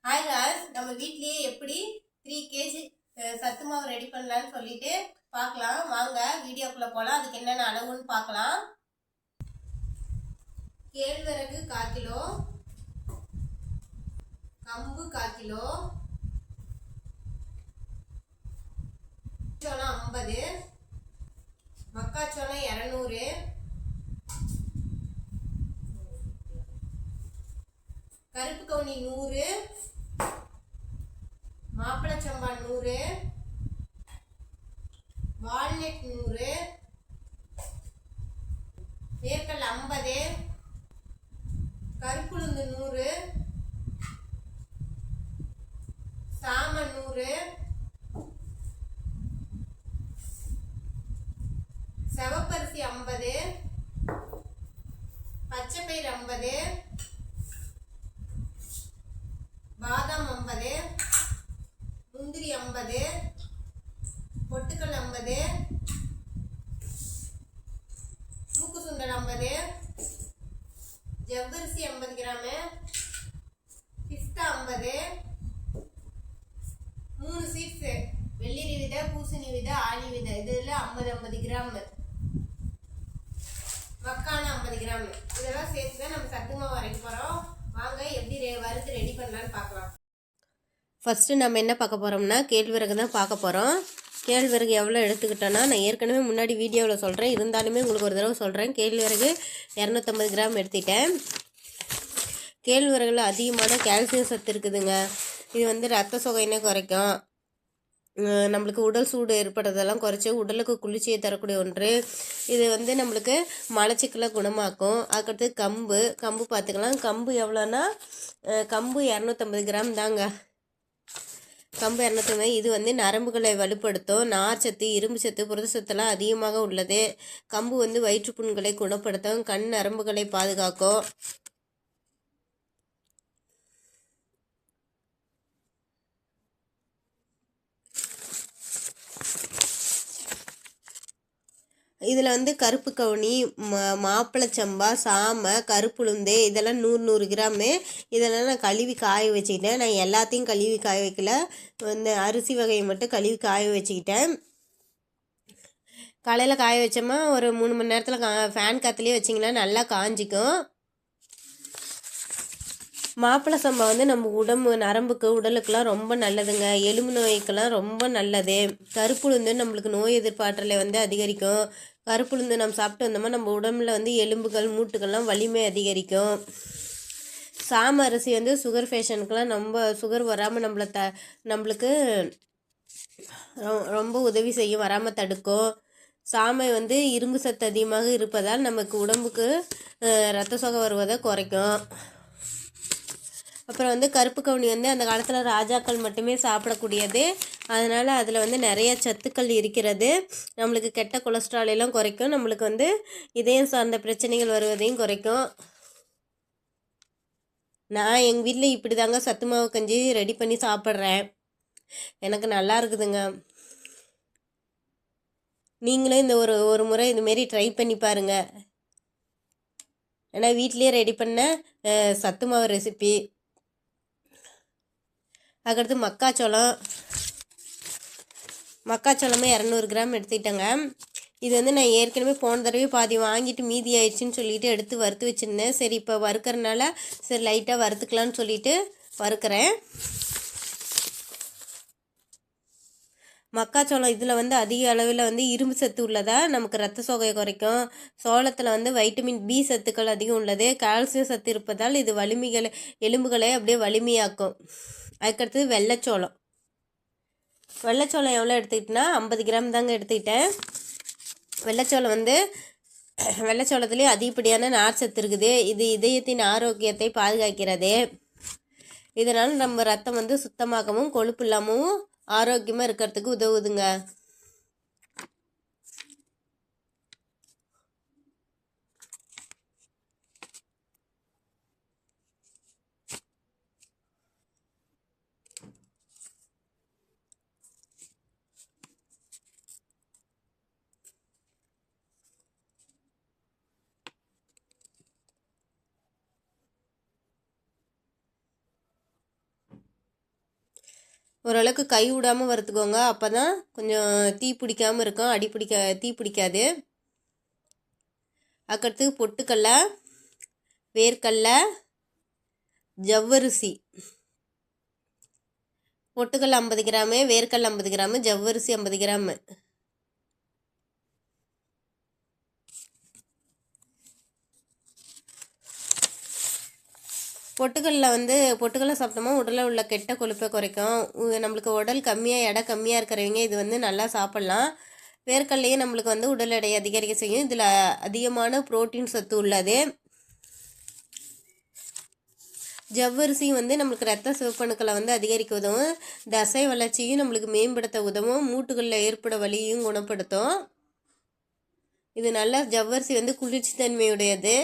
Hi guys, நம்ம வீட்லயே எப்படி 3 kg சத்து மாவு ரெடி பண்ணலாம்னு சொல்லிட்டு பார்க்கலாம். வாங்க வீடியோக்குள்ள போகலாம். அதுக்கு என்னென்ன அளவுன்னு பார்க்கலாம். கேழ்வரகு 1/4 கிலோ, கம்பு 1/4 கிலோ, சோளம் 50, மக்காச்சோளம் 200, கருப்பு கவுனி 100, மாப்பிளை சம்பா 100, வால்நட் 100, வேர்க்கடலை 50, கருப்புளுந்து 100, சாமை 100, செவப்பரிசி 50, பச்சைப்பயிறு 50, பாதாம் 50, முந்திரி 50, பொட்டுக்கல் 50, மூக்கு சுண்டல் 50, ஜவ்வரிசி 50 கிராமு, பிஸ்தா 50, 3 சீட்ஸ், வெள்ளரி விதை, பூசணி விதை, ஆளி விதை, இதில் 50 கிராம், மக்கான 50 கிராம். இதெல்லாம் சேர்த்து தான் நம்ம சத்து மாவு அரைக்க போகிறோம். வாங்க எப்படி வறுத்து ரெடி பண்ணலான்னு பார்க்கலாம். ஃபஸ்ட்டு நம்ம என்ன பார்க்க போகிறோம்னா கேழ்வரகு தான் பார்க்க போகிறோம். கேழ்வரகு எவ்வளோ எடுத்துக்கிட்டோன்னா நான் ஏற்கனவே முன்னாடி வீடியோவில் சொல்கிறேன், இருந்தாலுமே உங்களுக்கு ஒரு தடவை சொல்கிறேன். கேழ்வரகு 250 கிராம் எடுத்துக்கிட்டேன். கேழ்வரகுல அதிகமான கால்சியம் சத்து இருக்குதுங்க. இது வந்து ரத்த சோகையினை குறைக்கும், நம்மளுக்கு உடல் சூடு ஏற்படுறதெல்லாம் குறைச்சி உடலுக்கு குளிர்ச்சியை தரக்கூடிய ஒன்று. இது வந்து நம்மளுக்கு மலச்சிக்கலை குணமாக்கும். அதுக்கடுத்து கம்பு பார்த்துக்கலாம். கம்பு எவ்வளோன்னா கம்பு 250 கிராம் தாங்க. கம்பு 250. இது வந்து நரம்புகளை வலுப்படுத்தும். நார்ச்சத்து, இரும்பு சத்து, புரதச்சத்துலாம் அதிகமாக உள்ளது. கம்பு வந்து வயிற்றுப்புண்களை குணப்படுத்தும், கண் நரம்புகளை பாதுகாக்கும். இதில் வந்து கருப்பு கவுனி, மாப்பிளச்சம்பா, சாமை, கருப்புளுந்து இதெல்லாம் 100 கிராமு. இதெல்லாம் நான் கழுவி காய வச்சுக்கிட்டேன். நான் எல்லாத்தையும் கழுவி காய வைக்கல, இந்த அரிசி வகையை மட்டும் கழுவி காய வச்சுக்கிட்டேன். காலையில் காய வச்சோமா ஒரு 3 மணி நேரத்தில் ஃபேன் காற்றுலேயே வச்சிங்கன்னா நல்லா காஞ்சிக்கும். மாப்பிளை சம்பா வந்து நம்ம உடம்பு நரம்புக்கு உடலுக்கெல்லாம் ரொம்ப நல்லதுங்க. எலும்பு நோய்க்கெல்லாம் ரொம்ப நல்லது. கருப்புளுந்து நம்மளுக்கு நோய் எதிர்ப்பாற்றலை வந்து அதிகரிக்கும். கருப்புளுந்து நம்ம சாப்பிட்டு வந்தோம்னா நம்ம உடம்புல வந்து எலும்புகள், மூட்டுகள்லாம் வலிமை அதிகரிக்கும். சாம அரிசி வந்து சுகர் பேஷண்ட்டுக்கெல்லாம் நம்ம சுகர் வராமல் நம்மளுக்கு ரொம்ப உதவி செய்யும், வராமல் தடுக்கும். சாமை வந்து இரும்பு சத்து அதிகமாக இருப்பதால் நமக்கு உடம்புக்கு ரத்த சோகை வருவதை குறைக்கும். அப்புறம் வந்து கருப்பு கவுனி வந்து அந்த காலத்தில் ராஜாக்கள் மட்டுமே சாப்பிடக்கூடியது. அதனால் அதில் வந்து நிறைய சத்துக்கள் இருக்கிறது. நம்மளுக்கு கெட்ட கொலஸ்ட்ராலெல்லாம் குறைக்கும். நம்மளுக்கு வந்து இதயம் சார்ந்த பிரச்சனைகள் வருவதையும் குறைக்கும். நான் எங்கள் வீட்டில் இப்படி தாங்க சத்து மாவு கஞ்சி ரெடி பண்ணி சாப்பிட்றேன். எனக்கு நல்லா இருக்குதுங்க. நீங்களும் இந்த ஒரு முறை இதுமாரி ட்ரை பண்ணி பாருங்கள். ஏன்னா வீட்லேயே ரெடி பண்ண சத்து மாவு ரெசிபி. அதுக்கடுத்து மக்காச்சோளமே 200 கிராம் எடுத்துக்கிட்டேங்க. இது வந்து நான் ஏற்கனவே போன தடவை பாதி வாங்கிட்டு மீதி ஆயிடுச்சுன்னு சொல்லிட்டு எடுத்து வறுத்து வச்சுருந்தேன். சரி இப்போ வறுக்கிறனால சரி லைட்டாக வறுத்துக்கலான்னு சொல்லிட்டு வறுக்கிறேன். மக்காச்சோளம் இதில் வந்து அதிக அளவில் வந்து இரும்பு சத்து உள்ளதா நமக்கு ரத்த சோகையை குறைக்கும். சோளத்தில் வந்து வைட்டமின் பி சத்துக்கள் அதிகம் உள்ளது. கால்சியம் சத்து இருப்பதால் இது எலும்புகளை அப்படியே வலிமையாக்கும். அதுக்கடுத்தது வெள்ளைச்சோளம் எவ்வளோ எடுத்துக்கிட்டேன்னா 50 கிராம் தாங்க எடுத்துக்கிட்டேன். வெள்ளைச்சோளத்துலேயும் அதிகப்படியான நார் சத்து இருக்குது. இது இதயத்தின் ஆரோக்கியத்தை பாதுகாக்கிறது. இதனால் நம்ம ரத்தம் வந்து சுத்தமாகவும் கொழுப்பு இல்லாமவும் ஆரோக்கியமாக இருக்கிறதுக்கு உதவுதுங்க. ஓரளவுக்கு கை விடாமல் வறுத்துக்கோங்க. அப்போ தான் கொஞ்சம் தீ பிடிக்காமல் இருக்கும், தீ பிடிக்காது. அதுக்கடுத்து பொட்டுக்கடலை, வேர்க்கடலை, ஜவ்வரிசி. பொட்டுக்கடலை 50 கிராமு, வேர்க்கடலை 50 கிராமு, ஜவ்வரிசி 50 கிராமு. பொட்டுக்கடலை சாப்பிட்டோமா உடலில் உள்ள கெட்ட கொழுப்பை குறைக்கும். நம்மளுக்கு உடல் கம்மியாக எடை கம்மியாக இருக்கிறவங்க இது நல்லா சாப்பிட்லாம். வேர்க்கடலையே நம்மளுக்கு உடல் எடையை அதிகரிக்க செய்யும். இதில் அதிகமான புரோட்டீன் சத்து உள்ளது. ஜவ்வரிசி நம்மளுக்கு ரத்த சிவப்பணுக்களை அதிகரிக்க உதவும். தசை வளர்ச்சியும் நம்மளுக்கு மேம்படுத்த உதவும். மூட்டுகளில் ஏற்பட வலியையும் குணப்படுத்தும். இது நல்லா ஜவ்வரிசி குளிர்ச்சி தன்மையுடையது.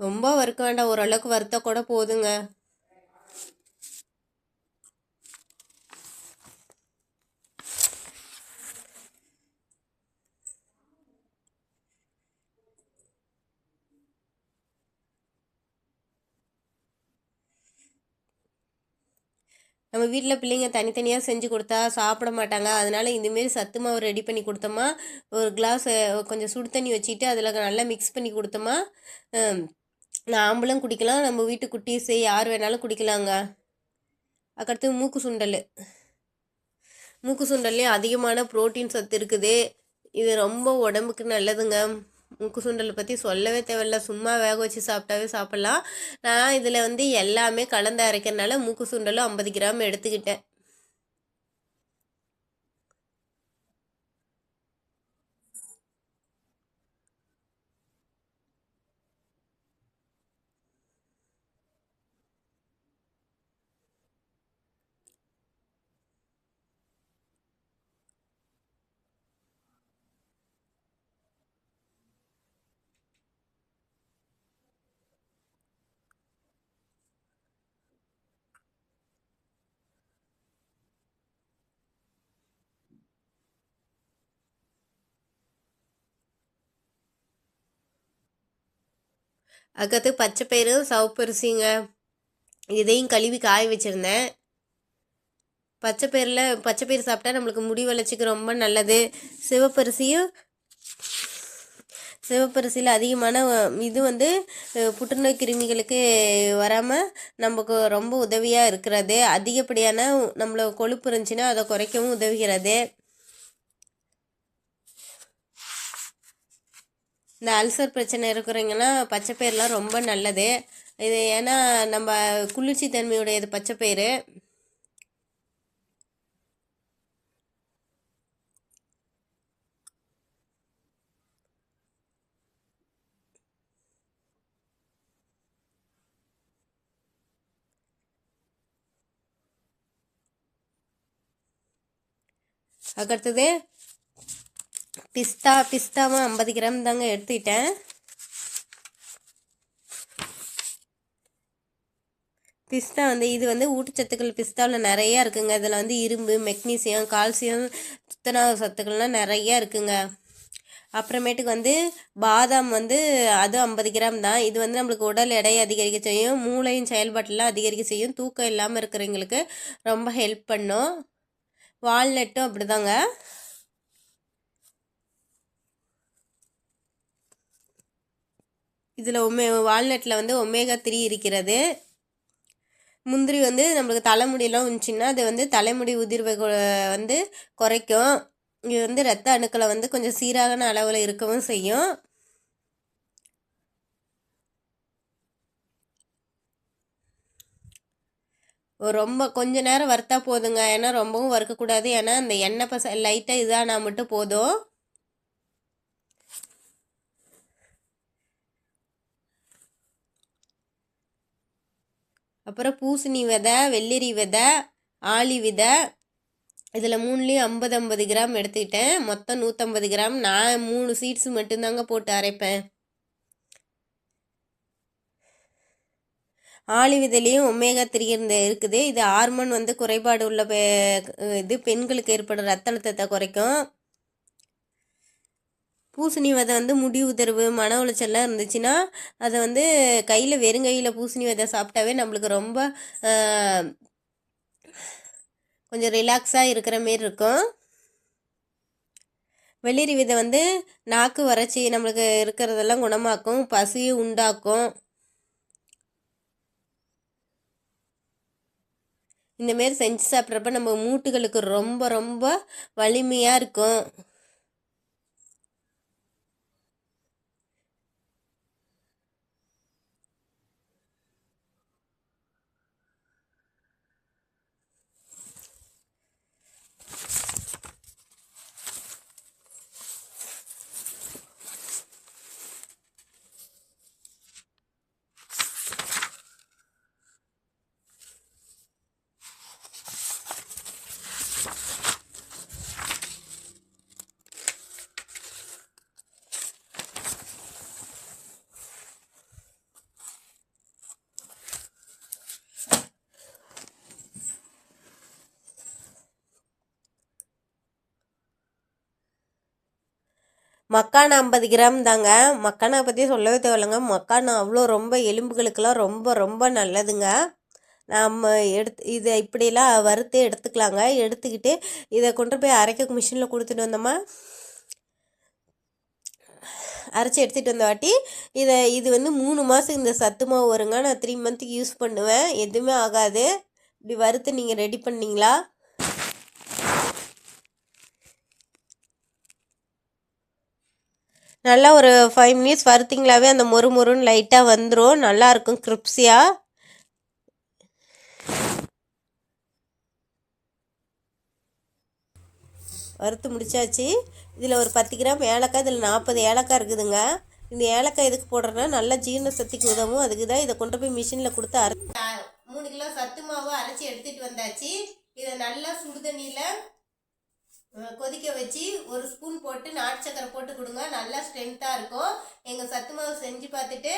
ரொம்ப வறுக்க வேண்டாம், ஓரளவுக்கு வறுத்தா கூட போதுங்க. நம்ம வீட்டில் பிள்ளைங்க தனித்தனியாக செஞ்சு கொடுத்தா சாப்பிட மாட்டாங்க. அதனால் இந்தமாரி சத்து மாவு ரெடி பண்ணி கொடுத்தோமா, ஒரு கிளாஸ் கொஞ்சம் சுடு தண்ணி வச்சுட்டு அதில் நல்லா மிக்ஸ் பண்ணி கொடுத்தோமா, நாம்பளும் குடிக்கலாம், நம்ம வீட்டு குட்டீஸு யார் வேணாலும் குடிக்கலாங்க. அதுக்கடுத்து மூக்கு சுண்டல்லையும் அதிகமான புரோட்டீன் சத்து இருக்குது. இது ரொம்ப உடம்புக்கு நல்லதுங்க. மூக்கு சுண்டலை பற்றி சொல்லவே தேவையில்ல, சும்மா வேக வச்சு சாப்பிடலாம். நான் இதில் எல்லாமே கலந்து அரைக்கிறதுனால மூக்கு சுண்டலும் 50 கிராம் எடுத்துக்கிட்டேன். அதுக்கடுத்து பச்சைப்பயிறு, சிவப்பரிசிங்க, இதையும் கழுவி காய வச்சுருந்தேன். பச்சைப்பயிறு சாப்பிட்டா நம்மளுக்கு முடி வளர்ச்சிக்கு ரொம்ப நல்லது. சிவப்பரிசியில் அதிகமான இது புற்றுநோய் கிருமிகளுக்கு வராமல் நமக்கு ரொம்ப உதவியாக இருக்கிறது. அதிகப்படியான நம்மள கொழுப்பு இருந்துச்சுன்னா அதை குறைக்கவும் உதவுகிறது. இந்த அல்சர் பிரச்சனை இருக்கிறவங்கலாம் பச்சைப்பயிரெலாம் ரொம்ப நல்லது. இது ஏன்னா நம்ம குளிர்ச்சி தன்மையுடையது பச்சைப்பயிறு. அதுக்கடுத்தது பிஸ்தாவும் 50 கிராம் தாங்க எடுத்துக்கிட்டேன். பிஸ்தா இது ஊட்டச்சத்துக்கள் பிஸ்தாவில் நிறையா இருக்குங்க. இதில் இரும்பு, மெக்னீசியம், கால்சியம், துத்தநாக சத்துக்கள்லாம் நிறையா இருக்குங்க. அப்புறமேட்டுக்கு பாதாம் அது 50 கிராம் தான். இது நம்மளுக்கு உடல் எடையை அதிகரிக்க செய்யும், மூளையின் செயல்பாட்டெல்லாம் அதிகரிக்க செய்யும், தூக்கம் இல்லாமல் இருக்கிறவங்களுக்கு ரொம்ப ஹெல்ப் பண்ணும். வால்நட்டும் அப்படிதாங்க. இதில் வால்நட்டில் ஒமேகா 3 இருக்கிறது. முந்திரி நம்மளுக்கு தலைமுடியெல்லாம் இருந்துச்சுன்னா அது தலைமுடி உதிர்வை குறைக்கும். இது ரத்த அணுக்களை கொஞ்சம் சீரான அளவில் இருக்கவும் செய்யும். ரொம்ப கொஞ்ச நேரம் வறுத்தா போதுங்க. ஏன்னா ரொம்பவும் வறுக்கக்கூடாது. ஏன்னா அந்த எண்ணெய் லைட்டாக இதானா மட்டும் போதும். அப்புறம் பூசணி விதை, வெள்ளரி விதை, ஆளி விதை, இதில் 3லேயும் 50 கிராம் எடுத்துக்கிட்டேன். மொத்தம் 150 கிராம். நான் 3 சீட்ஸ் மட்டும்தாங்க போட்டு அரைப்பேன். ஆளி விதையிலையும் ஒமேகா 3 இருக்குது. இது ஹார்மோன் குறைபாடு உள்ள இது பெண்களுக்கு ஏற்படும் ரத்த அழுத்தத்தை குறைக்கும். பூசணி விதை வந்து முடி உதிர்வு மன உளைச்சல்லாம் இருந்துச்சுன்னா அதை வந்து கையில் வெறுங்கையில் பூசணி விதை சாப்பிட்டாவே நம்மளுக்கு ரொம்ப கொஞ்சம் ரிலாக்ஸாக இருக்கிற மாரி இருக்கும். வெள்ளரி விதை வந்து நாக்கு வறட்சி நம்மளுக்கு இருக்கிறதெல்லாம் குணமாக்கும், பசியை உண்டாக்கும். இந்தமாரி செஞ்சு சாப்பிட்றப்ப நம்ம மூட்டுகளுக்கு ரொம்ப ரொம்ப வலிமையாக இருக்கும். மக்கானா 50 கிராம் தாங்க. மக்கானா பற்றி சொல்லவே தேவையில்லைங்க. மக்கானா அவ்வளோ ரொம்ப எலும்புகளுக்கெல்லாம் ரொம்ப ரொம்ப நல்லதுங்க. நம்ம இதை இப்படிலாம் வறுத்து எடுத்துக்கலாங்க. எடுத்துக்கிட்டு இதை கொண்டு போய் அரைக்க மிஷினில் கொடுத்துட்டு வந்தோமா, அரைச்சி எடுத்துகிட்டு வந்த வாட்டி இது வந்து 3 மாதம் இந்த சத்து மாவு வருங்க. நான் 3 மந்த்துக்கு யூஸ் பண்ணுவேன், எதுவுமே ஆகாது. இப்படி வறுத்து நீங்கள் ரெடி பண்ணிங்களா நல்லா ஒரு 5 மினிட்ஸ் வறுத்திங்களாவே அந்த மொறு மொறுன்னு லைட்டாக வந்துடும். நல்லாயிருக்கும் கிரிப்ஸியாக. வறுத்து முடிச்சாச்சு. இதில் ஒரு 10 கிராம் ஏலக்காய், இதில் 40 ஏலக்காய் இருக்குதுங்க. இந்த ஏலக்காய் எதுக்கு போடுறேன்னா நல்லா ஜீரண சக்திக்கு உதவும். அதுக்கு தான் இதை கொண்டு போய் மிஷினில் கொடுத்து 3 கிலோ சத்து மாவு அரைச்சி எடுத்துகிட்டு வந்தாச்சு. இதை நல்லா சுடுதண்ணியில் கொதிக்க வச்சு 1 ஸ்பூன் போட்டு நாட்டு சக்கரை போட்டு கொடுங்க. நல்லா ஸ்ட்ரென்த்தாக இருக்கும். எங்கள் சத்து மாவு செஞ்சு பார்த்துட்டு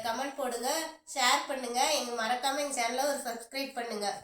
கமெண்ட் போடுங்க, ஷேர் பண்ணுங்கள். மறக்காமல் எங்கள் சேனலை ஒரு சப்ஸ்கிரைப் பண்ணுங்கள்.